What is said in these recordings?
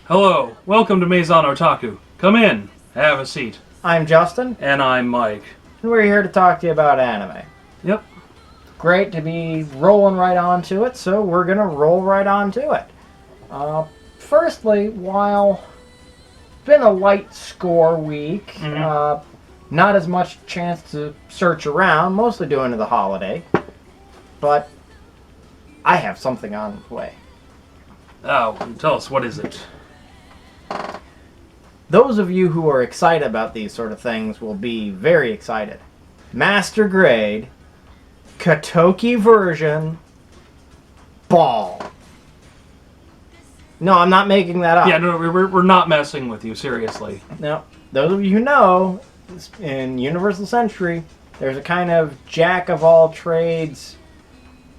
Hello, welcome to Maison Otaku. Come in, have a seat. I'm Justin. And I'm Mike. And we're here to talk to you about anime. Yep. Great to be rolling right onto it, so we're going to roll right onto it. Firstly, while it's been a light score week, not as much chance to search around, mostly due to the holiday, but I have something on the way. Oh, tell us, what is it? Those of you who are excited about these sort of things will be very excited. Master Grade, Katoki version, Ball. No, I'm not making that up. Yeah, no, we're not messing with you, seriously. Now, those of you who know, in Universal Century, there's a kind of jack-of-all-trades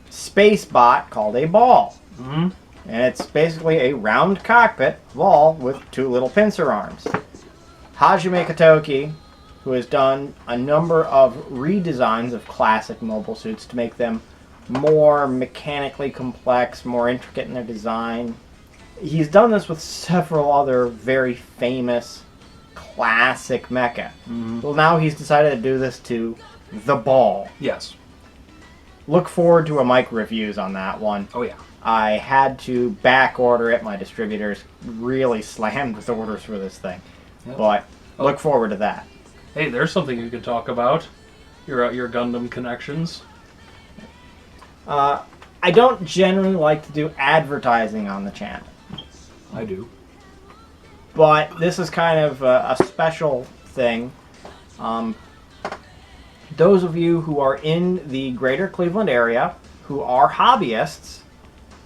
space bot called a ball. Mm-hmm. And it's basically a round cockpit ball with two little pincer arms. Hajime Katoki, who has done a number of redesigns of classic mobile suits to make them more mechanically complex, more intricate in their design. He's done this with several other very famous classic mecha. Mm-hmm. Well, now he's decided to do this to the ball. Yes. Look forward to a Mike reviews on that one. Oh, yeah. I had to back order it. My distributors really slammed with orders for this thing. Yep. But look forward to that. Hey, there's something you could talk about. Your Gundam connections. I don't generally like to do advertising on the channel. I do. But this is kind of a special thing. Those of you who are in the greater Cleveland area who are hobbyists,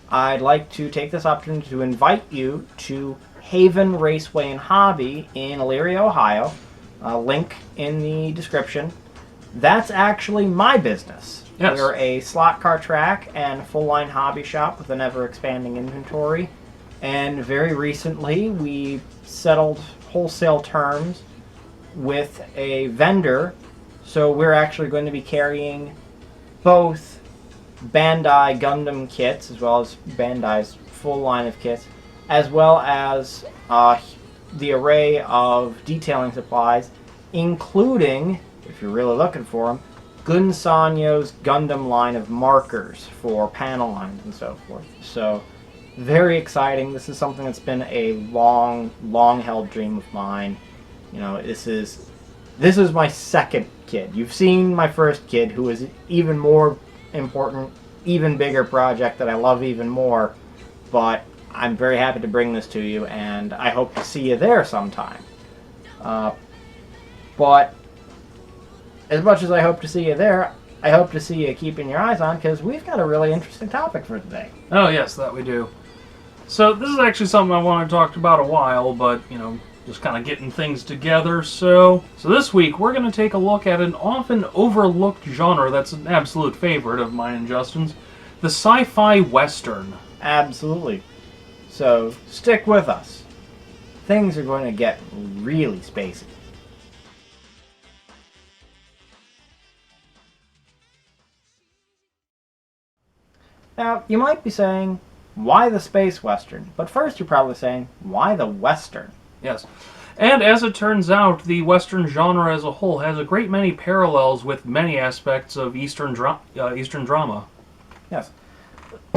I'd like to take this opportunity to invite you to Haven Raceway and Hobby in Elyria, Ohio. Link in the description. That's actually my business. Yes. We're a slot car track and full-line hobby shop with an ever-expanding inventory. And very recently, we settled wholesale terms with a vendor. So we're actually going to be carrying both Bandai Gundam kits, as well as Bandai's full line of kits, as well as the array of detailing supplies, including, if you're really looking for them, Gun Sanyo's Gundam line of markers for panel lines and so forth. So, very exciting. This is something that's been a long-held dream of mine. You know, this is my second kid. You've seen my first kid, who is even more important, even bigger project that I love even more, but I'm very happy to bring this to you, and I hope to see you there sometime. But as much as I hope to see you there, I hope to see you keeping your eyes on, because we've got a really interesting topic for today. Oh, yes, that we do. So this is actually something I wanted to talk about a while, but, you know, just kind of getting things together. So this week we're going to take a look at an often overlooked genre that's an absolute favorite of mine and Justin's, the Sci-Fi Western. Absolutely. So stick with us. Things are going to get really spacey. Now, you might be saying, why the space western? But first you're probably saying, why the western? Yes. And as it turns out, the Western genre as a whole has a great many parallels with many aspects of Eastern drama. Yes.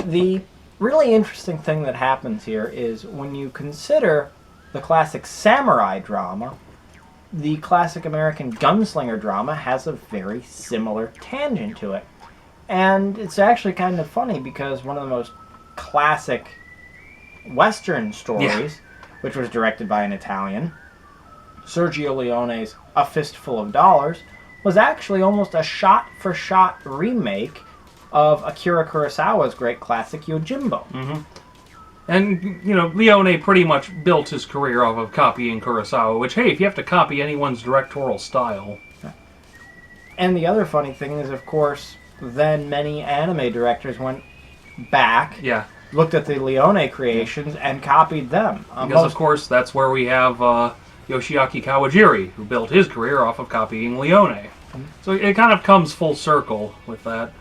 The really interesting thing that happens here is when you consider the classic samurai drama, the classic American gunslinger drama has a very similar tangent to it. And it's actually kind of funny because one of the most classic Western stories, which was directed by an Italian, Sergio Leone's A Fistful of Dollars, was actually almost a shot-for-shot remake of Akira Kurosawa's great classic Yojimbo. Mm-hmm. And, you know, Leone pretty much built his career off of copying Kurosawa, which, hey, if you have to copy anyone's directorial style. And the other funny thing is, of course, then many anime directors went, back, Yeah. looked at the Leone creations, and copied them. Because, of course, that's where we have Yoshiaki Kawajiri, who built his career off of copying Leone. So it kind of comes full circle with that.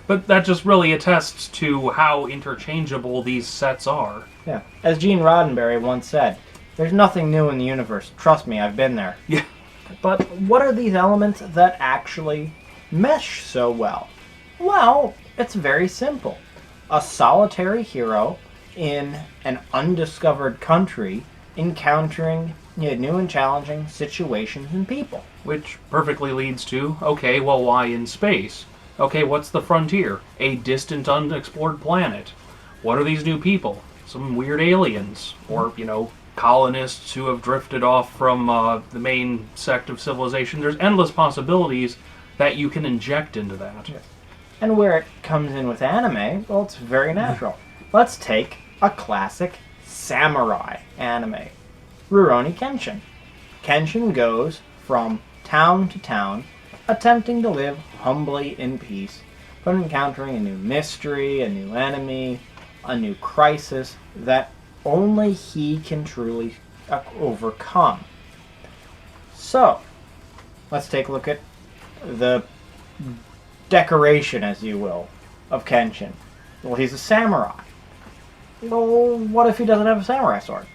But that just really attests to how interchangeable these sets are. Yeah. As Gene Roddenberry once said, there's nothing new in the universe. Trust me, I've been there. Yeah. But what are these elements that actually mesh so well? Well, it's very simple. A solitary hero in an undiscovered country encountering new and challenging situations and people. Which perfectly leads to, okay, well, why in space? Okay, what's the frontier? A distant, unexplored planet. What are these new people? Some weird aliens. Or, colonists who have drifted off from the main sect of civilization. There's endless possibilities that you can inject into that. Yes. And where it comes in with anime, well, it's very natural. Let's take a classic samurai anime, Rurouni Kenshin. Kenshin goes from town to town, attempting to live humbly in peace, but encountering a new mystery, a new enemy, a new crisis that only he can truly overcome. So, let's take a look at the decoration, as you will, of Kenshin. Well, he's a samurai. Well, what if he doesn't have a samurai sword?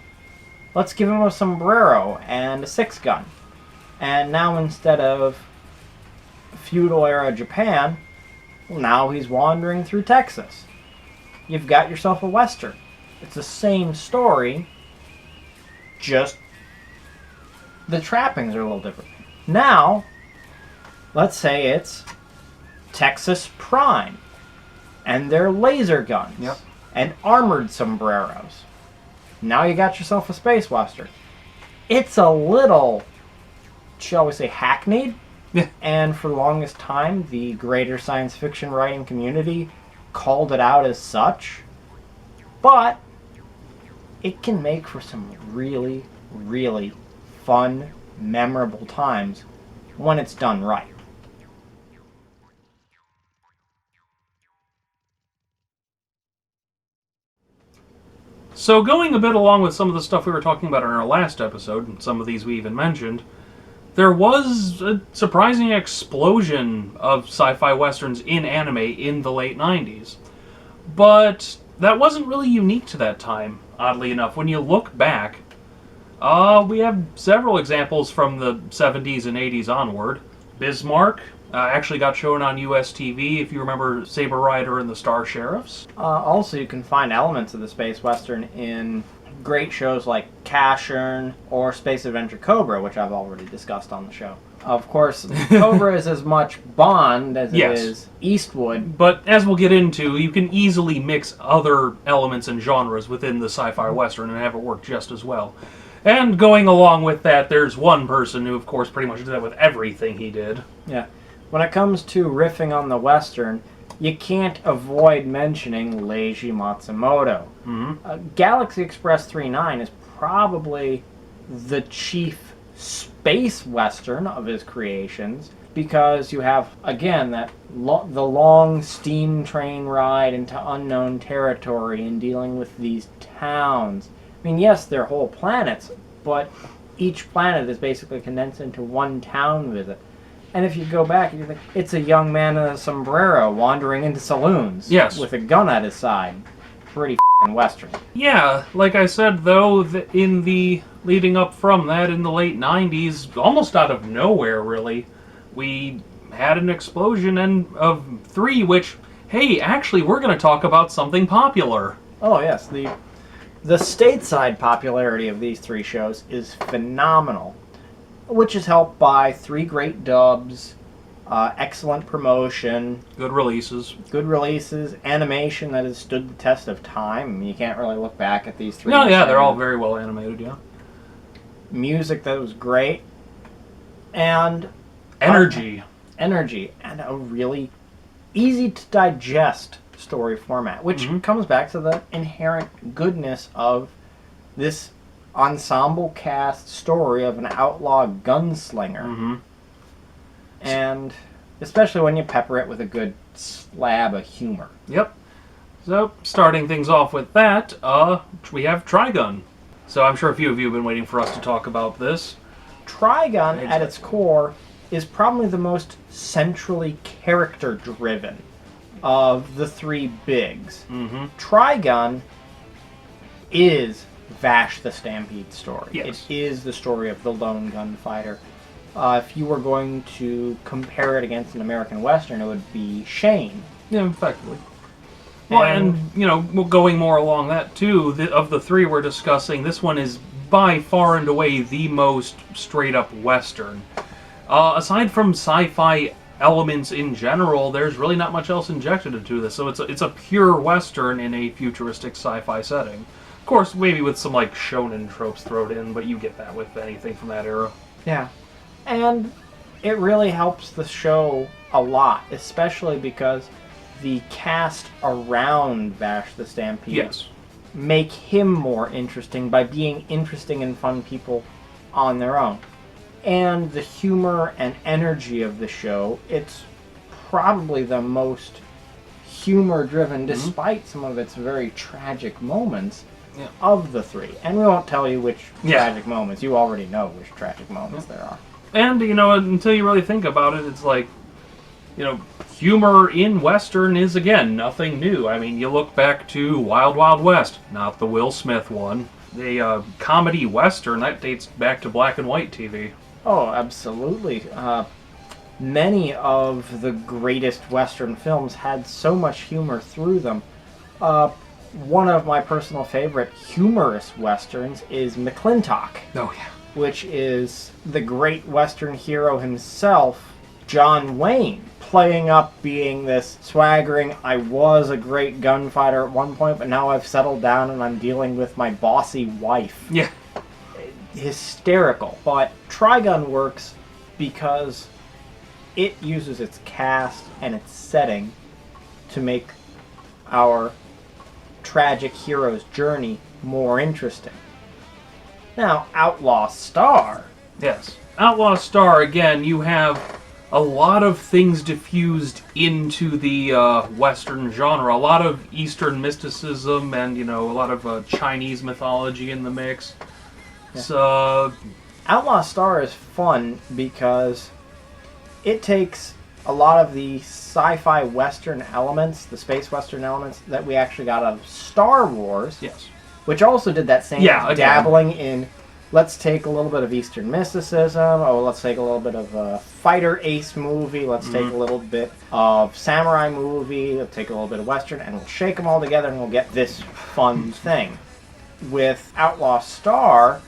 Let's give him a sombrero and a 6-gun. And now instead of feudal era Japan, well, now he's wandering through Texas. You've got yourself a Western. It's the same story, just the trappings are a little different. Now, let's say it's Texas Prime, and they're laser guns, Yep. and armored sombreros. Now you got yourself a space western. It's a little, shall we say, hackneyed, Yeah. and for the longest time, the greater science fiction writing community called it out as such, but it can make for some really, really fun, memorable times when it's done right. So going a bit along with some of the stuff we were talking about in our last episode, and some of these we even mentioned, there was a surprising explosion of sci-fi westerns in anime in the late 90s. But that wasn't really unique to that time, oddly enough. When you look back, we have several examples from the 70s and 80s onward. Bismarck actually got shown on US TV, if you remember Saber Rider and the Star Sheriffs. Also, you can find elements of the space western in great shows like Cashern or Space Adventure Cobra, which I've already discussed on the show. Of course, Cobra is as much Bond as Yes. it is Eastwood. But as we'll get into, you can easily mix other elements and genres within the sci-fi western and have it work just as well. And going along with that, there's one person who, of course, pretty much did that with everything he did. Yeah. When it comes to riffing on the western, you can't avoid mentioning Leiji Matsumoto. Mm-hmm. Galaxy Express 39 is probably the chief space western of his creations, because you have, again, that the long steam train ride into unknown territory and dealing with these towns. I mean, yes, they're whole planets, but each planet is basically condensed into one town visit. And if you go back, you think it's a young man in a sombrero wandering into saloons, Yes, with a gun at his side. Pretty f***ing western. Yeah, like I said, though, in the leading up from that in the late 90s, almost out of nowhere, really, we had an explosion of 3, which, hey, actually, we're going to talk about something popular. Oh yes, the stateside popularity of these 3 shows is phenomenal, which is helped by 3 great dubs, excellent promotion, Good releases. good releases, animation that has stood the test of time. You can't really look back at these 3. No, yeah, they're all very well animated, yeah. Music that was great, and Energy. energy, and a really easy to digest story format, which Mhm. comes back to the inherent goodness of this ensemble cast story of an outlaw gunslinger. Mm-hmm. And especially when you pepper it with a good slab of humor. Yep. So, starting things off with that, we have Trigun. So I'm sure a few of you have been waiting for us to talk about this. Trigun, at its core, is probably the most centrally character-driven of the three bigs. Mm-hmm. Trigun is Vash the Stampede story. Yes. It is the story of the lone gunfighter. If you were going to compare it against an American Western, it would be Shane. Yeah, effectively. Well, and going more along that, too, of the three we're discussing, this one is by far and away the most straight-up Western. Aside from sci-fi elements in general, there's really not much else injected into this, so it's a pure Western in a futuristic sci-fi setting. Of course, maybe with some, shonen tropes thrown in, but you get that with anything from that era. Yeah. And it really helps the show a lot, especially because the cast around Vash the Stampede make him more interesting by being interesting and fun people on their own. And the humor and energy of the show, it's probably the most humor-driven, despite some of its very tragic moments, of the three. And we won't tell you which tragic moments. You already know which tragic moments there are. And, until you really think about it, it's humor in Western is, again, nothing new. I mean, you look back to Wild Wild West, not the Will Smith one. The comedy Western, that dates back to black and white TV. Oh, absolutely. Many of the greatest Western films had so much humor through them. One of my personal favorite humorous Westerns is Mcclintock. Oh, yeah. Which is the great Western hero himself, John Wayne, playing up being this swaggering, I was a great gunfighter at one point, but now I've settled down and I'm dealing with my bossy wife. Yeah. Hysterical. But Trigun works because it uses its cast and its setting to make our tragic hero's journey more interesting. Now, Outlaw Star. Yes. Outlaw Star, again, you have a lot of things diffused into the Western genre. A lot of Eastern mysticism and, a lot of Chinese mythology in the mix. Yeah. So, Outlaw Star is fun because it takes a lot of the sci-fi Western elements, the space Western elements, that we actually got out of Star Wars. Yes. Which also did that same dabbling in, let's take a little bit of Eastern mysticism, let's take a little bit of a fighter ace movie, let's take a little bit of samurai movie, let's take a little bit of Western, and we'll shake them all together and we'll get this fun thing. With Outlaw Star,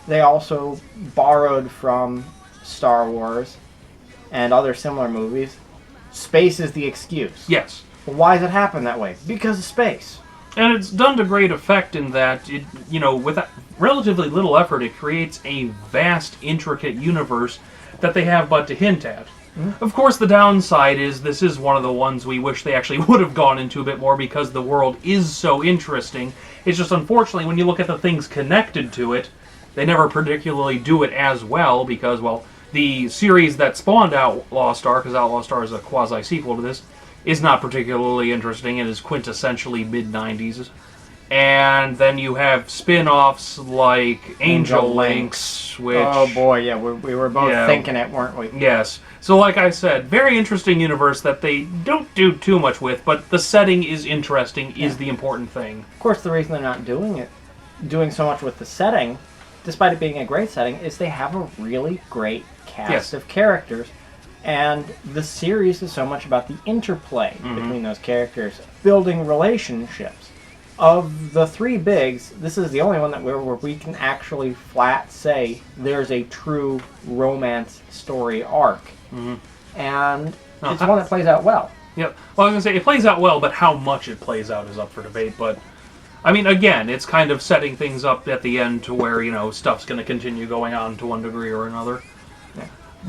they also borrowed from Star Wars and other similar movies. Space is the excuse. Yes. Well, why does it happen that way? Because of space. And it's done to great effect in that, with relatively little effort, it creates a vast, intricate universe that they have but to hint at. Mm-hmm. Of course, the downside is this is one of the ones we wish they actually would have gone into a bit more because the world is so interesting. It's just, unfortunately, when you look at the things connected to it, they never particularly do it as well because, the series that spawned Outlaw Star, because Outlaw Star is a quasi-sequel to this, is not particularly interesting. It is quintessentially mid-90s. And then you have spin-offs like Angel Links, which... Oh boy, yeah, we were both thinking it, weren't we? Yes. So like I said, very interesting universe that they don't do too much with, but the setting is interesting, is the important thing. Of course, the reason they're not doing so much with the setting, despite it being a great setting, is they have a really great cast of characters. And the series is so much about the interplay between those characters, building relationships. Of the three bigs, this is the only one where we can actually flat say there's a true romance story arc. Mm-hmm. And it's one that plays out well. Yep. Well, I was going to say, it plays out well, but how much it plays out is up for debate. But, I mean, again, it's kind of setting things up at the end to where, stuff's going to continue going on to one degree or another.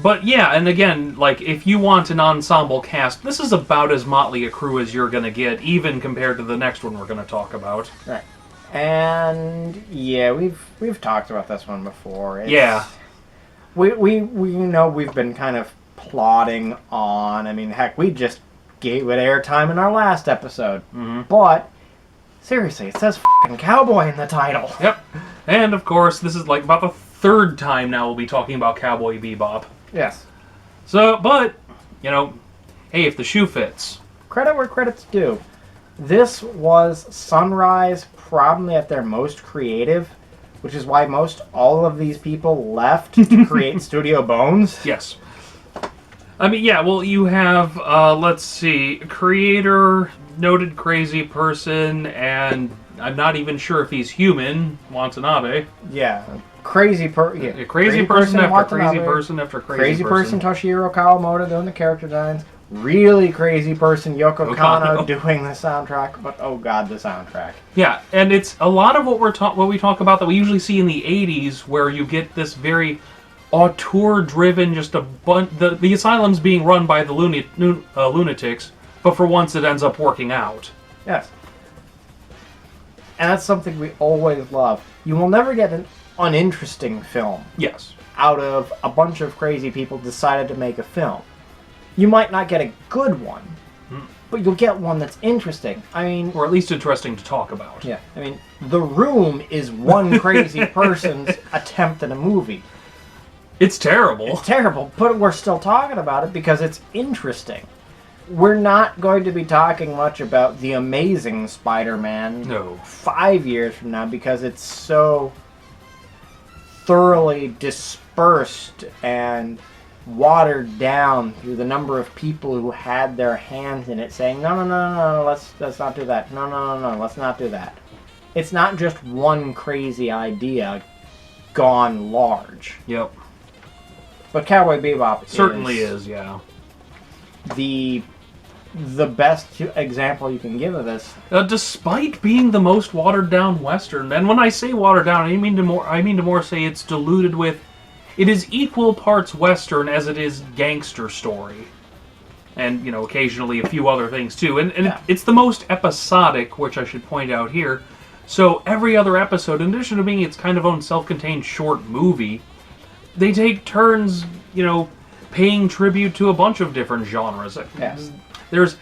But yeah, and again, if you want an ensemble cast, this is about as motley a crew as you're going to get, even compared to the next one we're going to talk about. Right. And yeah, we've talked about this one before. We know we've been kind of plodding on. I mean, heck, we just gave it airtime in our last episode. Mm-hmm. But Seriously, it says f***ing cowboy in the title. Yep. And, of course, this is like about the third time now we'll be talking about Cowboy Bebop. Yes. So, but, you know, hey, if the shoe fits. Credit where credit's due. This was Sunrise probably at their most creative, which is why most all of these people left to create Studio Bones. Yes. I mean, yeah, well, you have, let's see, creator, noted crazy person, and I'm not even sure if he's human, Watanabe. Yeah. Crazy person A crazy person after Watanabe. crazy person after Crazy person Toshihiro Kawamoto doing the character designs. Really crazy person Yoko Kanno doing the soundtrack. But oh god, the soundtrack. Yeah, and it's a lot of what we talk about that we usually see in the 80s, where you get this very auteur-driven, just a bunch. The asylum's being run by the lunatics, but for once it ends up working out. Yes. And that's something we always love. You will never get an uninteresting film. Yes. Out of a bunch of crazy people decided to make a film. You might not get a good one, but you'll get one that's interesting. I mean... Or at least interesting to talk about. Yeah. I mean, The Room is one crazy person's attempt at a movie. It's terrible. It's terrible, but we're still talking about it because it's interesting. We're not going to be talking much about The Amazing Spider-Man 5 years from now because it's so thoroughly dispersed and watered down through the number of people who had their hands in it saying, no, let's not do that. No, let's not do that. It's not just one crazy idea gone large. Yep. But Cowboy Bebop certainly is, yeah. The best example you can give of this. Despite being the most watered down Western, and when I say watered down, I mean to more say it's diluted with. It is equal parts Western as it is gangster story, and occasionally a few other things too. And yeah. It's the most episodic, which I should point out here. So every other episode, in addition to being its kind of own self-contained short movie, they take turns, paying tribute to a bunch of different genres. Yes. There's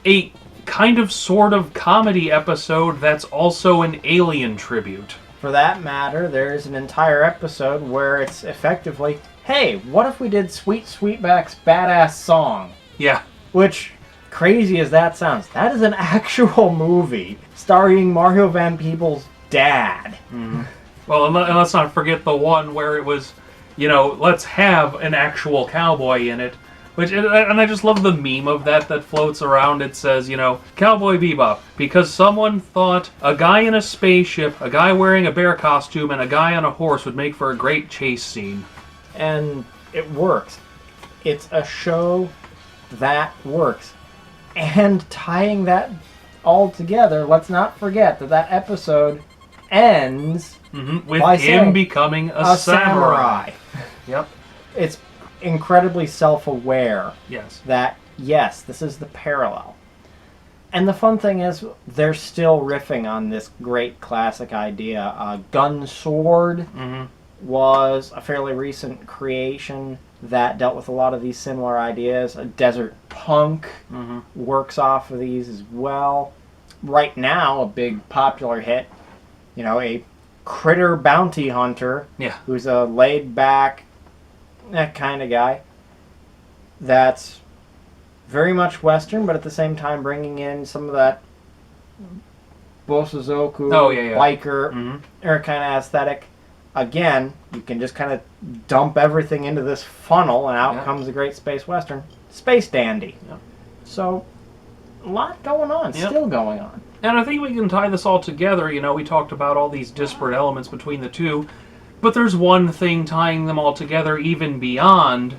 a kind of sort of comedy episode that's also an alien tribute. For that matter, there's an entire episode where it's effectively, hey, what if we did Sweet Sweetback's Badass Song? Yeah. Which, crazy as that sounds, that is an actual movie starring Mario Van Peebles' dad. Mm-hmm. Well, and let's not forget the one where it was, let's have an actual cowboy in it. And I just love the meme of that floats around. It says, Cowboy Bebop, because someone thought a guy in a spaceship, a guy wearing a bear costume, and a guy on a horse would make for a great chase scene. And it works. It's a show that works. And tying that all together, let's not forget that episode ends with him becoming a samurai. Yep. It's incredibly self-aware. Yes. That, yes, this is the parallel. And the fun thing is, they're still riffing on this great classic idea. Gun Sword was a fairly recent creation that dealt with a lot of these similar ideas. Desert Punk works off of these as well. Right now, a big popular hit, a critter bounty hunter who's a laid-back, that kind of guy. That's very much Western, but at the same time bringing in some of that Bosozoku, biker, kind of aesthetic. Again, you can just kind of dump everything into this funnel, and out comes a great space Western. Space Dandy. Yep. So, a lot going on, still going on. And I think we can tie this all together. We talked about all these disparate elements between the two. But there's one thing tying them all together even beyond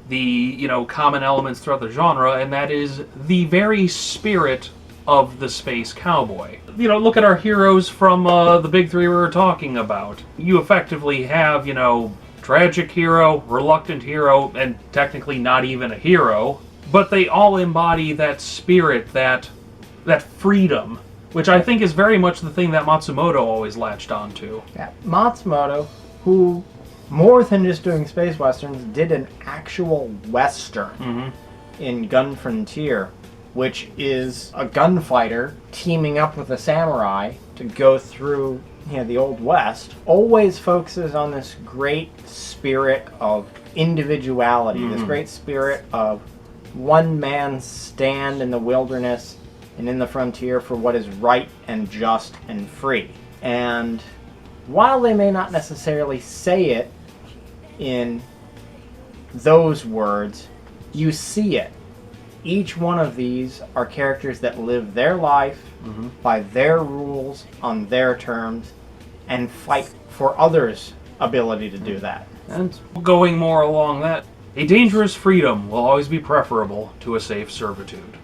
the, common elements throughout the genre, and that is the very spirit of the space cowboy. Look at our heroes from the big three we were talking about. You effectively have, tragic hero, reluctant hero, and technically not even a hero, but they all embody that spirit, that freedom, which I think is very much the thing that Matsumoto always latched onto. Yeah, Matsumoto, who, more than just doing space westerns, did an actual western in Gun Frontier, which is a gunfighter teaming up with a samurai to go through the Old West, always focuses on this great spirit of individuality, this great spirit of one man's stand in the wilderness and in the frontier for what is right and just and free. And while they may not necessarily say it in those words, you see it. Each one of these are characters that live their life by their rules, on their terms, and fight for others' ability to do that. And going more along that, a dangerous freedom will always be preferable to a safe servitude.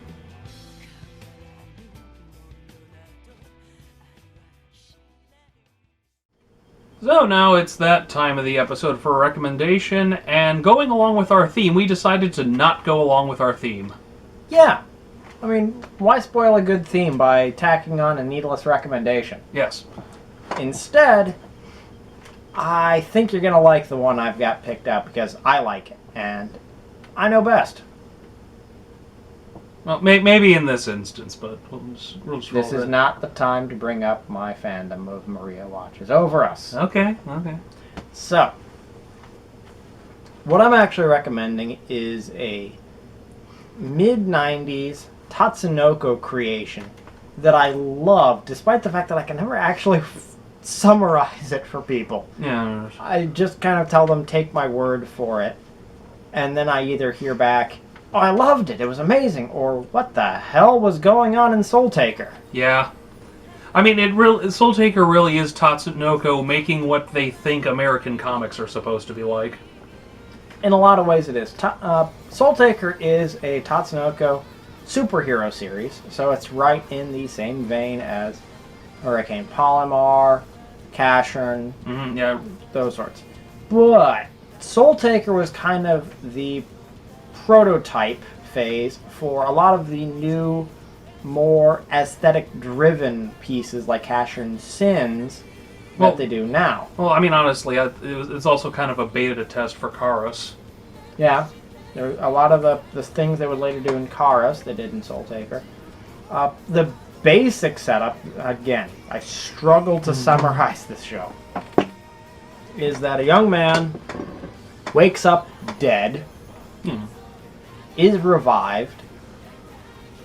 So now it's that time of the episode for a recommendation, and going along with our theme, we decided to not go along with our theme. Yeah. I mean, why spoil a good theme by tacking on a needless recommendation? Yes. Instead, I think you're going to like the one I've got picked out because I like it, and I know best. Well, maybe in this instance, but we'll just roll This is it. not the time to bring up my fandom of Maria Watches over us. Okay. So, what I'm actually recommending is a mid-90s Tatsunoko creation that I love, despite the fact that I can never actually summarize it for people. Yeah. I just kind of tell them, take my word for it, and then I either hear back, oh, I loved it, it was amazing, or what the hell was going on in Soul Taker? Yeah. I mean, Soul Taker really is Tatsunoko making what they think American comics are supposed to be like. In a lot of ways it is. Soul Taker is a Tatsunoko superhero series, so it's right in the same vein as Hurricane Polymar, Cashern, Yeah. those sorts. But Soul Taker was kind of the prototype phase for a lot of the new, more aesthetic-driven pieces like Cashern's Sins that they do now. Well, I mean, honestly, it's also kind of a beta test for Karos. Yeah, there were a lot of the things they would later do in Karos they did in Soul Taker. The basic setup, again, I struggle to summarize this show, is that a young man wakes up dead, is revived,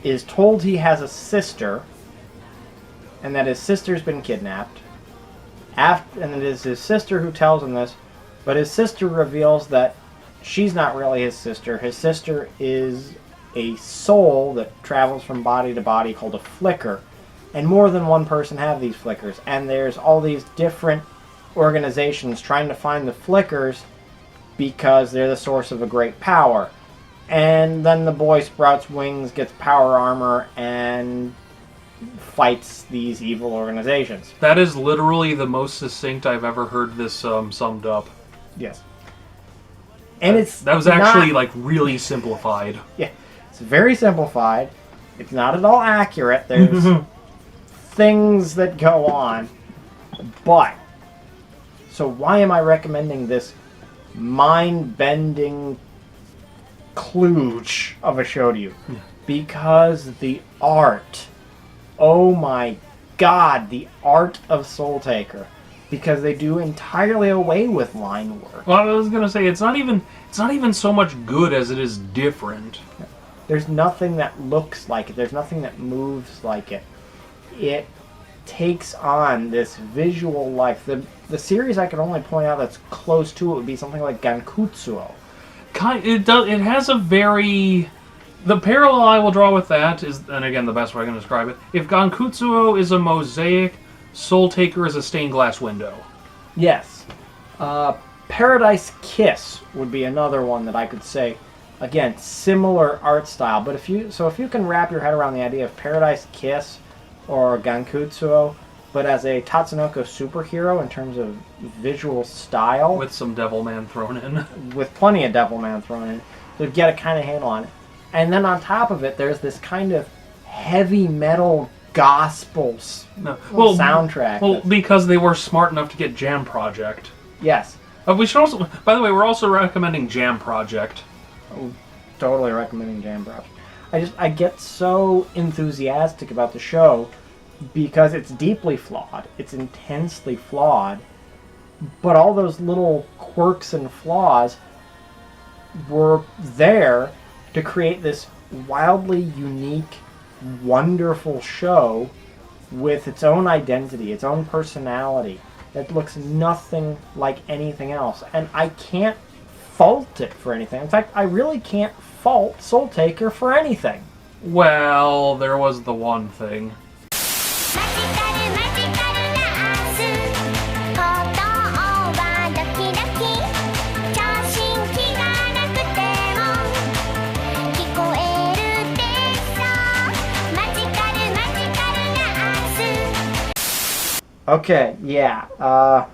is told he has a sister, and that his sister's been kidnapped. And it is his sister who tells him this, but his sister reveals that she's not really his sister. His sister is a soul that travels from body to body called a flicker, and more than one person have these flickers, and there's all these different organizations trying to find the flickers because they're the source of a great power. And then the boy sprouts wings, gets power armor, and fights these evil organizations. That is literally the most succinct I've ever heard this summed up. Yes. And that was actually like really simplified. Yeah, it's very simplified. It's not at all accurate. There's things that go on. But, so why am I recommending this mind-bending kludge of a show to you? Because the art, oh my god, the art of Soul Taker. Because they do entirely away with line work. Well, I was gonna say it's not even so much good as it is different. There's nothing that looks like it. There's nothing that moves like it. It takes on this visual life. The series I can only point out that's close to it would be something like Gankutsuo. It has a very... The parallel I will draw with that is, and again, the best way I can describe it, if Gankutsuo is a mosaic, Soul Taker is a stained glass window. Yes. Paradise Kiss would be another one that I could say, again, similar art style. But if you can wrap your head around the idea of Paradise Kiss or Gankutsuo, but as a Tatsunoko superhero in terms of visual style, With some Devilman thrown in. with plenty of Devilman thrown in, to get a kind of handle on it. And then on top of it, there's this kind of heavy metal gospel soundtrack. Well, because they were smart enough to get Jam Project. Yes. We should also, by the way, we're also recommending Jam Project. Totally recommending Jam Project. I get so enthusiastic about the show because it's deeply flawed. It's intensely flawed. But all those little quirks and flaws were there to create this wildly unique, wonderful show with its own identity, its own personality, that looks nothing like anything else. And I can't fault it for anything. In fact, I really can't fault Soul Taker for anything. Well, there was the one thing. Okay, yeah.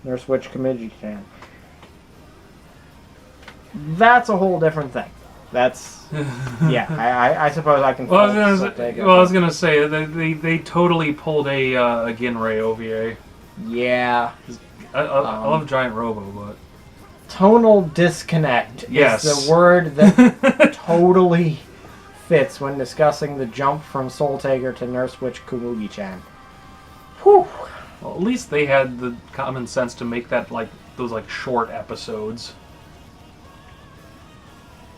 Nurse Witch Kamiji-chan. That's a whole different thing. That's... yeah, I suppose I can... Well, I was gonna say they totally pulled a Ginrei OVA. Yeah. I love Giant Robo, but... Tonal disconnect Yes. is the word that totally fits when discussing the jump from Soul Taker to Nurse Witch Kumugi-chan. Whew. Well, at least they had the common sense to make that those short episodes.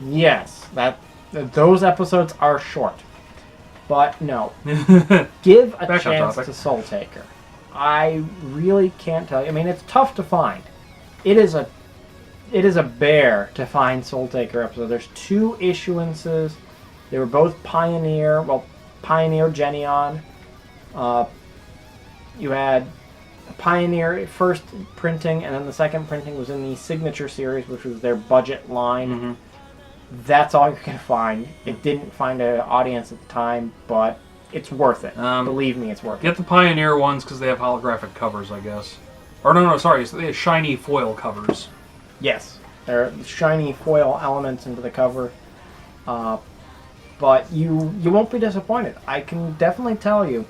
Yes, those episodes are short. But no. Give a Back on chance topic. to Soul Taker. I really can't tell you. I mean, it's tough to find. It is a bear to find Soul Taker episodes. There's 2 issuances. They were both Pioneer Genion. You had Pioneer first printing, and then the second printing was in the Signature series, which was their budget line. Mm-hmm. That's all you're going to find. It didn't find an audience at the time, but it's worth it. Believe me, it's worth it. Get the Pioneer ones because they have holographic covers, I guess. Or no, sorry, they have shiny foil covers. Yes, there are shiny foil elements into the cover. But you won't be disappointed. I can definitely tell you.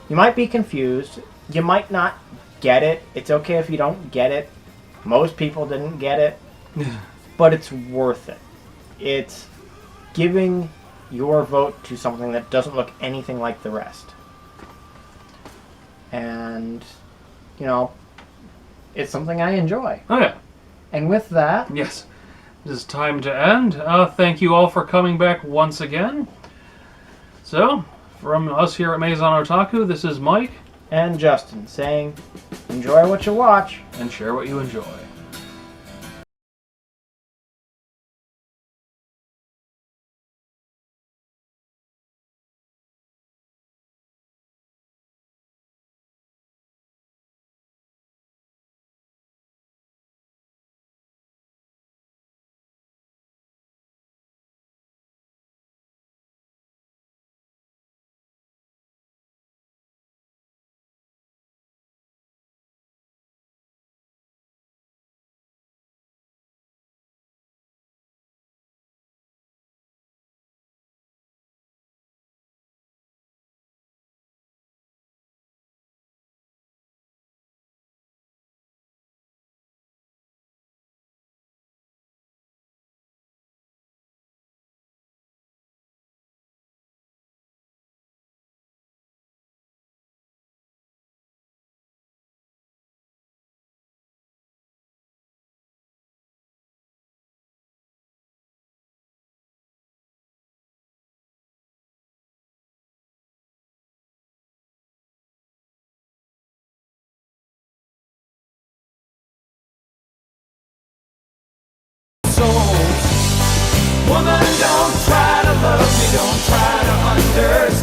You might be confused. You might not get it. It's okay if you don't get it. Most people didn't get it. But it's worth it. It's giving your vote to something that doesn't look anything like the rest. And, it's something I enjoy. Oh, yeah. And with that... Yes. It is time to end. Thank you all for coming back once again. So, from us here at Maison Otaku, this is Mike. And Justin saying, enjoy what you watch. And share what you enjoy. Woman, don't try to love me, don't try to understand.